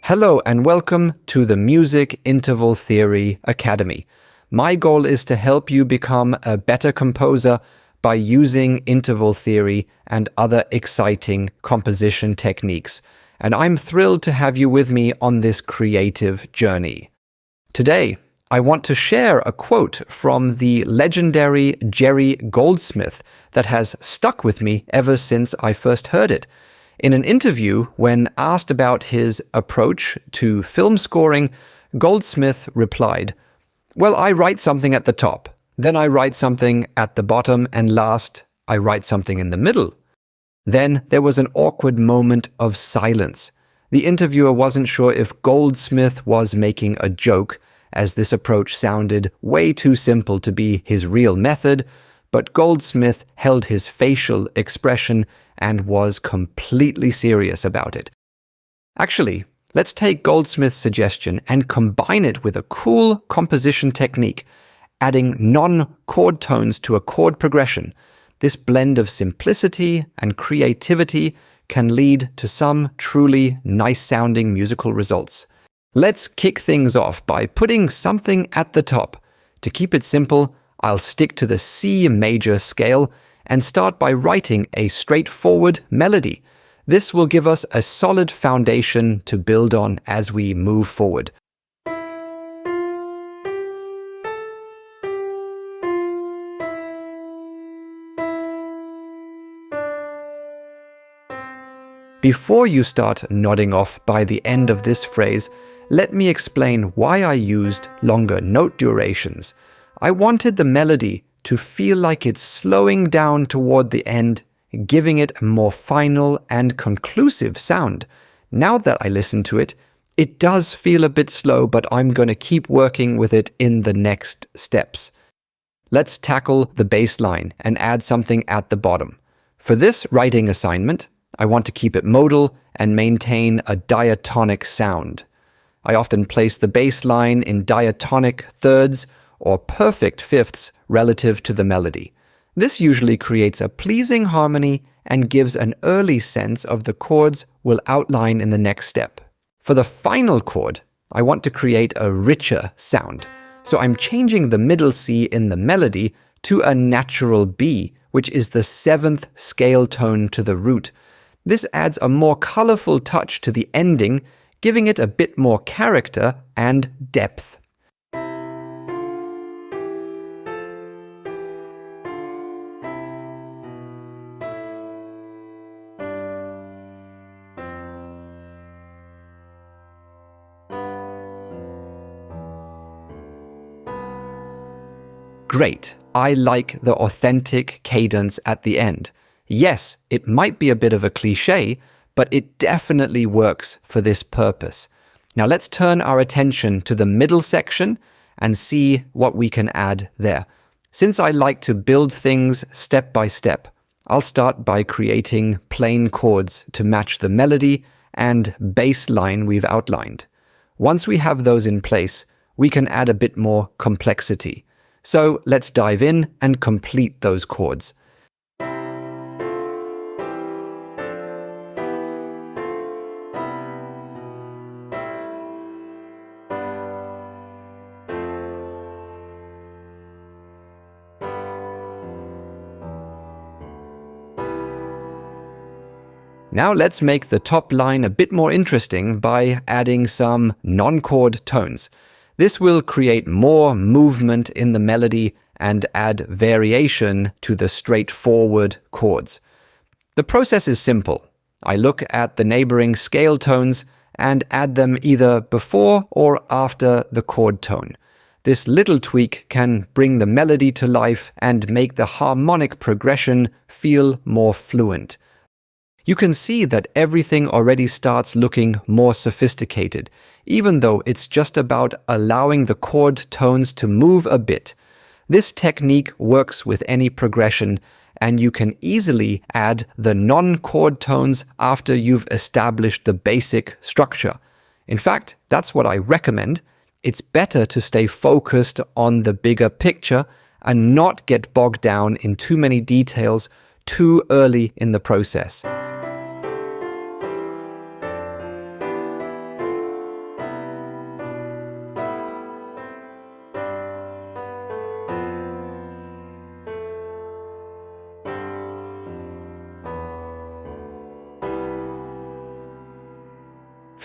Hello and welcome to the Music Interval Theory Academy. My goal is to help you become a better composer by using interval theory and other exciting composition techniques. And I'm thrilled to have you with me on this creative journey. Today, I want to share a quote from the legendary Jerry Goldsmith that has stuck with me ever since I first heard it. In an interview, when asked about his approach to film scoring, Goldsmith replied, "Well, I write something at the top, then I write something at the bottom, and last, I write something in the middle." Then there was an awkward moment of silence. The interviewer wasn't sure if Goldsmith was making a joke, as this approach sounded way too simple to be his real method, but Goldsmith held his facial expression and was completely serious about it. Actually, let's take Goldsmith's suggestion and combine it with a cool composition technique, adding non-chord tones to a chord progression. This blend of simplicity and creativity can lead to some truly nice-sounding musical results. Let's kick things off by putting something at the top. To keep it simple, I'll stick to the C major scale and start by writing a straightforward melody. This will give us a solid foundation to build on as we move forward. Before you start nodding off by the end of this phrase, let me explain why I used longer note durations. I wanted the melody to feel like it's slowing down toward the end, giving it a more final and conclusive sound. Now that I listen to it, it does feel a bit slow, but I'm going to keep working with it in the next steps. Let's tackle the bass line and add something at the bottom. For this writing assignment, I want to keep it modal and maintain a diatonic sound. I often place the bass line in diatonic thirds or perfect fifths relative to the melody. This usually creates a pleasing harmony and gives an early sense of the chords we'll outline in the next step. For the final chord, I want to create a richer sound, so I'm changing the middle C in the melody to a natural B, which is the 7th scale tone to the root. This adds a more colorful touch to the ending, giving it a bit more character and depth. Great, I like the authentic cadence at the end. Yes, it might be a bit of a cliché, but it definitely works for this purpose. Now let's turn our attention to the middle section and see what we can add there. Since I like to build things step by step, I'll start by creating plain chords to match the melody and bass line we've outlined. Once we have those in place, we can add a bit more complexity. So let's dive in and complete those chords. Now let's make the top line a bit more interesting by adding some non-chord tones. This will create more movement in the melody and add variation to the straightforward chords. The process is simple. I look at the neighboring scale tones and add them either before or after the chord tone. This little tweak can bring the melody to life and make the harmonic progression feel more fluent. You can see that everything already starts looking more sophisticated, even though it's just about allowing the chord tones to move a bit. This technique works with any progression, and you can easily add the non-chord tones after you've established the basic structure. In fact, that's what I recommend. It's better to stay focused on the bigger picture and not get bogged down in too many details too early in the process.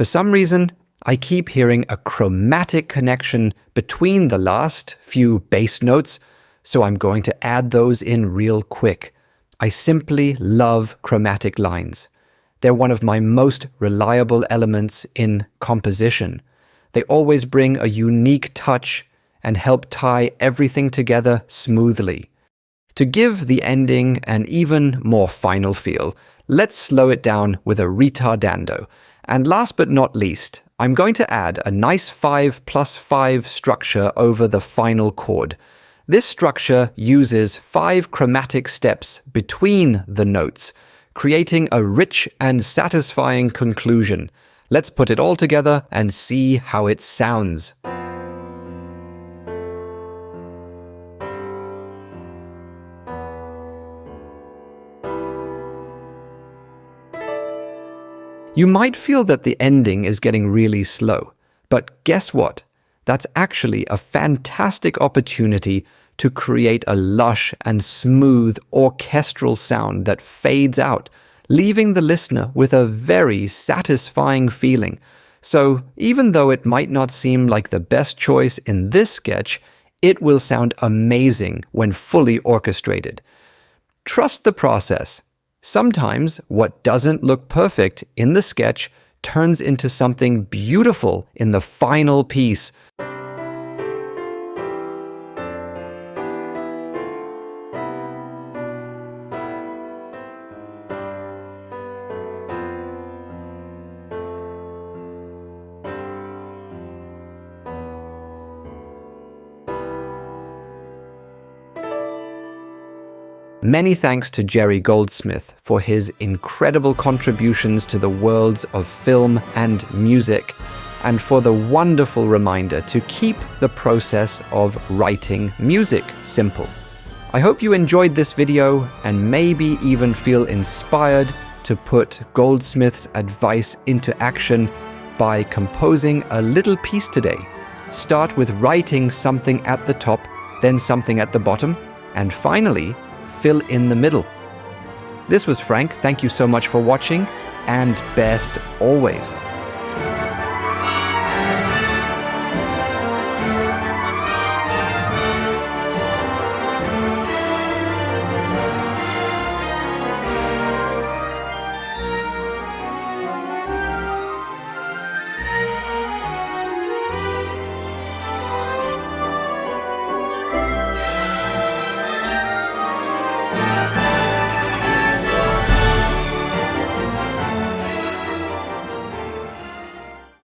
For some reason, I keep hearing a chromatic connection between the last few bass notes, so I'm going to add those in real quick. I simply love chromatic lines. They're one of my most reliable elements in composition. They always bring a unique touch and help tie everything together smoothly. To give the ending an even more final feel, let's slow it down with a ritardando. And last but not least, I'm going to add a nice 5+5 structure over the final chord. This structure uses 5 chromatic steps between the notes, creating a rich and satisfying conclusion. Let's put it all together and see how it sounds. You might feel that the ending is getting really slow, but guess what? That's actually a fantastic opportunity to create a lush and smooth orchestral sound that fades out, leaving the listener with a very satisfying feeling. So even though it might not seem like the best choice in this sketch, it will sound amazing when fully orchestrated. Trust the process. Sometimes what doesn't look perfect in the sketch turns into something beautiful in the final piece. Many thanks to Jerry Goldsmith for his incredible contributions to the worlds of film and music, and for the wonderful reminder to keep the process of writing music simple. I hope you enjoyed this video and maybe even feel inspired to put Goldsmith's advice into action by composing a little piece today. Start with writing something at the top, then something at the bottom, and finally, fill in the middle. This was Frank. Thank you so much for watching, and best always.